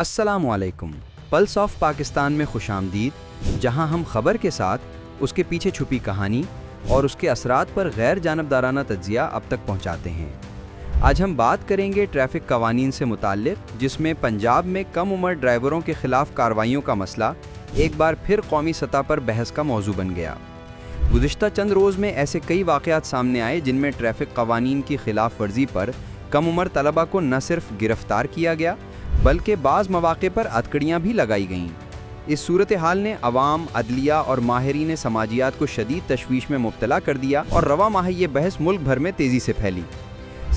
अस्सलाम वालेकुम। Pulse of Pakistan में खुशामदीद, जहां हम खबर के साथ उसके पीछे छुपी कहानी और उसके असरात पर गैर जानबदाराना तज्जिया अब तक पहुंचाते हैं। आज हम बात करेंगे ट्रैफिक कवानीन से मुताल्लिक, जिसमें पंजाब में कम उम्र ड्राइवरों के खिलाफ कार्रवाइयों का मसला एक बार फिर कौमी सतह पर बहस का मौजू बन गया। गुज़िश्ता चंद रोज़ में ऐसे कई वाक़यात सामने आए जिनमें ट्रैफिक कवानीन की खिलाफ वर्जी पर कम उम्र तलबा को न सिर्फ गिरफ्तार किया गया बल्कि बाज़ मौक़े पर अटकड़ियाँ भी लगाई गईं। इस सूरत हाल ने अवाम, अदलिया और माहिरीन समाजियात को शदीद तशवीश में मुब्तला कर दिया और रवा माह ये बहस मुल्क भर में तेज़ी से फैली।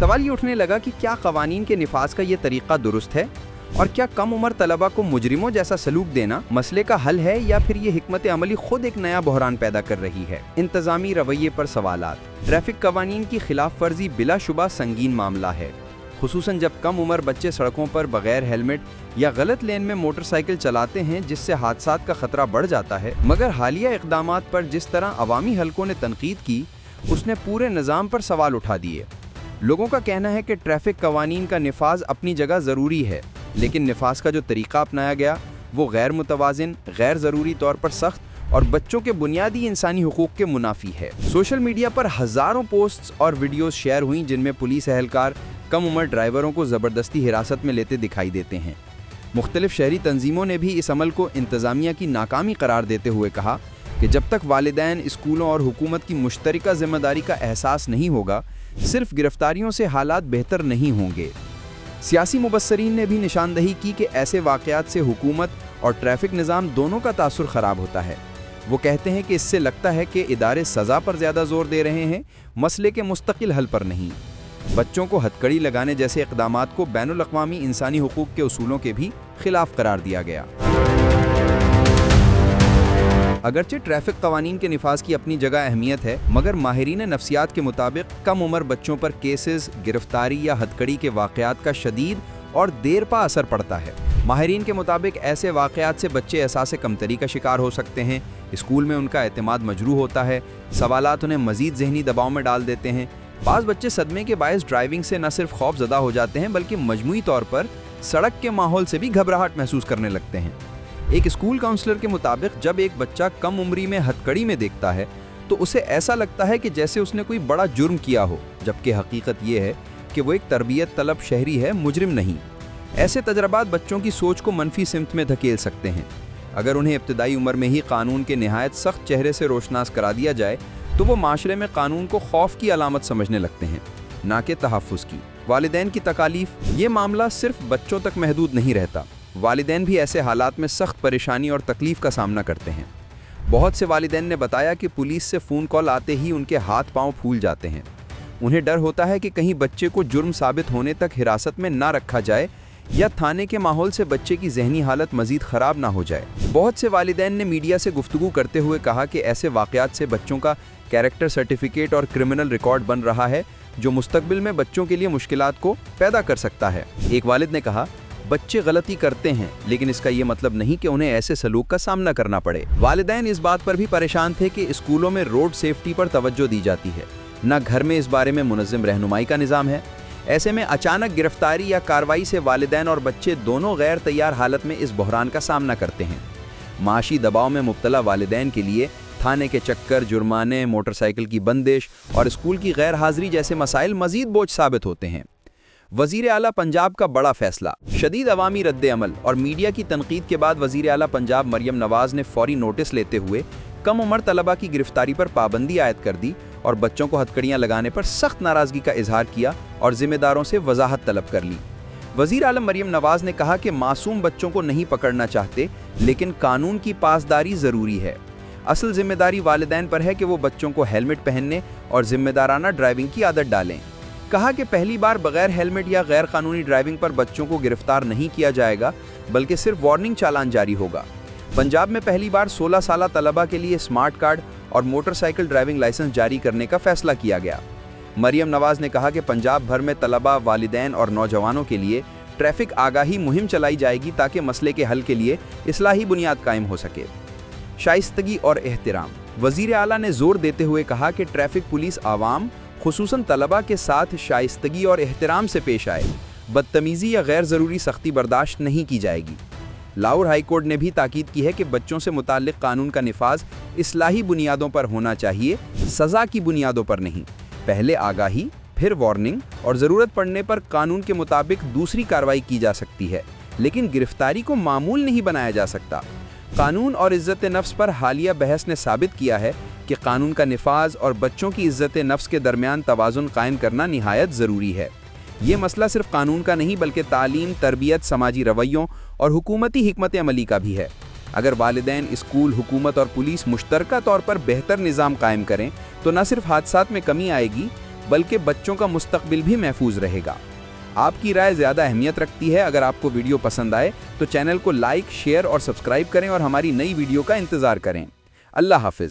सवाल ये उठने लगा कि क्या कवानीन के निफाज का ये तरीक़ा दुरुस्त है और क्या कम उम्र तलबा को मुजरिमों जैसा सलूक देना मसले का हल है या फिर ये हिकमत अमली खुद एक नया बहरान पैदा कर रही है। इंतज़ामी रवैये पर सवालात। ट्रैफिक कवानीन की खिलाफ वर्जी बिलाशुबा संगीन मामला है, खुसूसन जब कम उम्र बच्चे सड़कों पर बगैर हेलमेट या गलत लेन में मोटरसाइकिल चलाते हैं, जिससे हादसात का खतरा बढ़ जाता है। मगर हालिया इक़दामात पर जिस तरह अवामी हलकों ने तनकीद की, उसने पूरे निज़ाम पर सवाल उठा दिए। लोगों का कहना है कि ट्रैफिक कवानीन का निफाज अपनी जगह ज़रूरी है, लेकिन निफाज का जो तरीक़ा अपनाया गया वो गैर मुतवाज़िन, गैर ज़रूरी तौर पर सख्त और बच्चों के बुनियादी इंसानी हुकूक के मुनाफी है। सोशल मीडिया पर हज़ारों पोस्ट्स और वीडियोस शेयर हुई जिनमें पुलिस एहलकार कम उम्र ड्राइवरों को ज़बरदस्ती हिरासत में लेते दिखाई देते हैं। मुख्तलिफ शहरी तंजीमों ने भी इस अमल को इंतज़ामिया की नाकामी करार देते हुए कहा कि जब तक वालिदैन, स्कूलों और हुकूमत की मुश्तरका ज़िम्मेदारी का एहसास नहीं होगा, सिर्फ गिरफ्तारियों से हालात बेहतर नहीं होंगे। सियासी मुबस्सरीन ने भी निशानदही की कि ऐसे वाक़यात से हुकूमत और ट्रैफिक निज़ाम दोनों का तासुर ख़राब होता है। वो कहते हैं कि इससे लगता है कि इदारे सज़ा पर ज़्यादा ज़ोर दे रहे हैं, मसले के मुस्तकिल हल पर नहीं। बच्चों को हथकड़ी लगाने जैसे इक़दामात को बैनुल अक़वामी इंसानी हुकूक के उसूलों के भी खिलाफ करार दिया गया। अगरचे ट्रैफिक कवानीन के निफाज की अपनी जगह अहमियत है, मगर माहिरीन नफ्सियात के मुताबिक कम उम्र बच्चों पर केसेस, गिरफ्तारी या हथकड़ी के वाक़यात का शदीद और देर पा असर पड़ता है। माहिरीन के मुताबिक ऐसे वाक़यात से बच्चे एहसास कमतरी का शिकार हो सकते हैं, स्कूल में उनका एतमाद मजरूह होता है, सवालात उन्हें मज़ीद ज़हनी दबाव में डाल देते हैं। बाज़ बच्चे सदमे के बायस ड्राइविंग से न सिर्फ खौफज़दा हो जाते हैं बल्कि मजमूई तौर पर सड़क के माहौल से भी घबराहट महसूस करने लगते हैं। एक स्कूल काउंसलर के मुताबिक जब एक बच्चा कम उम्री में हथकड़ी में देखता है तो उसे ऐसा लगता है कि जैसे उसने कोई बड़ा जुर्म किया हो, जबकि हकीकत ये है कि वो एक तरबियत तलब शहरी है, मुजरिम नहीं। ऐसे तजर्बात बच्चों की सोच को मनफी सिमत में धकेल सकते हैं। अगर उन्हें इब्तदाई उम्र में ही कानून के नहायत सख्त चेहरे से रोशनास करा दिया जाए तो वो माशरे में कानून को खौफ की अलामत समझने लगते हैं, ना कि तहफ़्फ़ुज़ की। वालिदैन की तकालीफ, ये मामला सिर्फ बच्चों तक महदूद नहीं रहता। वालिदैन भी ऐसे हालात में सख्त परेशानी और तकलीफ़ का सामना करते हैं। बहुत से वालिदैन ने बताया कि पुलिस से फ़ोन कॉल आते ही उनके हाथ पांव फूल जाते हैं। उन्हें डर होता है कि कहीं बच्चे को जुर्म साबित होने तक हिरासत में ना रखा जाए या थाने के माहौल से बच्चे की जहनी हालत मज़ीद ख़राब ना हो जाए। बहुत से वालिदैन ने मीडिया से गुफ्तगू करते हुए कहा कि ऐसे वाक़यात से बच्चों का कैरेक्टर सर्टिफिकेट और क्रिमिनल रिकॉर्ड बन रहा है, जो मुस्तकबिल में बच्चों के लिए मुश्किलात को पैदा कर सकता है। एक वालिद ने कहा, बच्चे गलती करते हैं, लेकिन इसका ये मतलब नहीं कि उन्हें ऐसे सलूक का सामना करना पड़े। वालिदैन इस बात पर भी परेशान थे कि स्कूलों में रोड सेफ्टी पर तवज्जो दी जाती है, न घर में इस बारे में मुनज़्ज़म रहनुमाई का निज़ाम है। ऐसे में अचानक गिरफ्तारी या कार्रवाई से वालिदैन और बच्चे दोनों गैर तैयार हालत में इस बहरान का सामना करते हैं। माशी दबाव में मुब्तला वालिदैन के लिए थाने के चक्कर, जुर्माने, मोटरसाइकिल की बंदिश और स्कूल की गैर हाजिरी जैसे मसाइल मज़ीद बोझ साबित होते हैं। वज़ीर आला पंजाब का बड़ा फैसला। शदीद अवामी रद्द अमल और मीडिया की तनकीद के बाद वज़ीर आला पंजाब मरियम नवाज़ ने फौरी नोटिस लेते हुए कम उम्र तलबा की गिरफ्तारी पर पाबंदी आयद कर दी और बच्चों को हथकड़ियाँ लगाने पर सख्त नाराज़गी का इजहार किया और ज़िम्मेदारों से वजाहत तलब कर ली। वज़ीर आला मरियम नवाज़ ने कहा कि मासूम बच्चों को नहीं पकड़ना चाहते, लेकिन कानून की पासदारी ज़रूरी है। असल ज़िम्मेदारी वालिदैन पर है कि वो बच्चों को हेलमेट पहनने और ज़िम्मेदाराना ड्राइविंग की आदत डालें। कहा कि पहली बार बगैर हेलमेट या गैर कानूनी ड्राइविंग पर बच्चों को गिरफ्तार नहीं किया जाएगा, बल्कि सिर्फ वार्निंग चालान जारी होगा। पंजाब में पहली बार 16 साल तलबा के लिए स्मार्ट कार्ड और मोटरसाइकिल ड्राइविंग लाइसेंस जारी करने का फैसला किया गया। मरियम नवाज़ ने कहा कि पंजाब भर में तलबा, वालिदैन और नौजवानों के लिए ट्रैफिक आगाही मुहिम चलाई जाएगी ताकि मसले के हल के लिए इस्लाही बुनियाद कायम हो सके। शाइस्तगी और एहतराम। वज़ीर आला ने जोर देते हुए कहा कि ट्रैफिक पुलिस आवाम, खुसूसन तलबा के साथ शाइस्तगी और एहतराम से पेश आए। بدتمیزی یا غیر ضروری سختی برداشت نہیں کی جائے گی۔ لاہور ہائی کورٹ نے بھی تاکید کی ہے کہ بچوں سے متعلق قانون کا نفاذ اصلاحی بنیادوں پر ہونا چاہیے، سزا کی بنیادوں پر نہیں۔ پہلے آگاہی، پھر وارننگ اور ضرورت پڑنے پر قانون کے مطابق دوسری کارروائی کی جا سکتی ہے، لیکن گرفتاری کو معمول نہیں بنایا جا سکتا۔ قانون اور عزت نفس پر حالیہ بحث نے ثابت کیا ہے کہ قانون کا نفاذ اور بچوں کی عزت نفس کے درمیان توازن قائم کرنا نہایت ضروری ہے۔ یہ مسئلہ صرف قانون کا نہیں بلکہ تعلیم، تربیت، سماجی رویوں اور حکومتی حکمت عملی کا بھی ہے۔ اگر والدین، اسکول، حکومت اور پولیس مشترکہ طور پر بہتر نظام قائم کریں تو نہ صرف حادثات میں کمی آئے گی بلکہ بچوں کا مستقبل بھی محفوظ رہے گا۔ آپ کی رائے زیادہ اہمیت رکھتی ہے۔ اگر آپ کو ویڈیو پسند آئے تو چینل کو لائک، شیئر اور سبسکرائب کریں اور ہماری نئی ویڈیو کا انتظار کریں۔ اللہ حافظ۔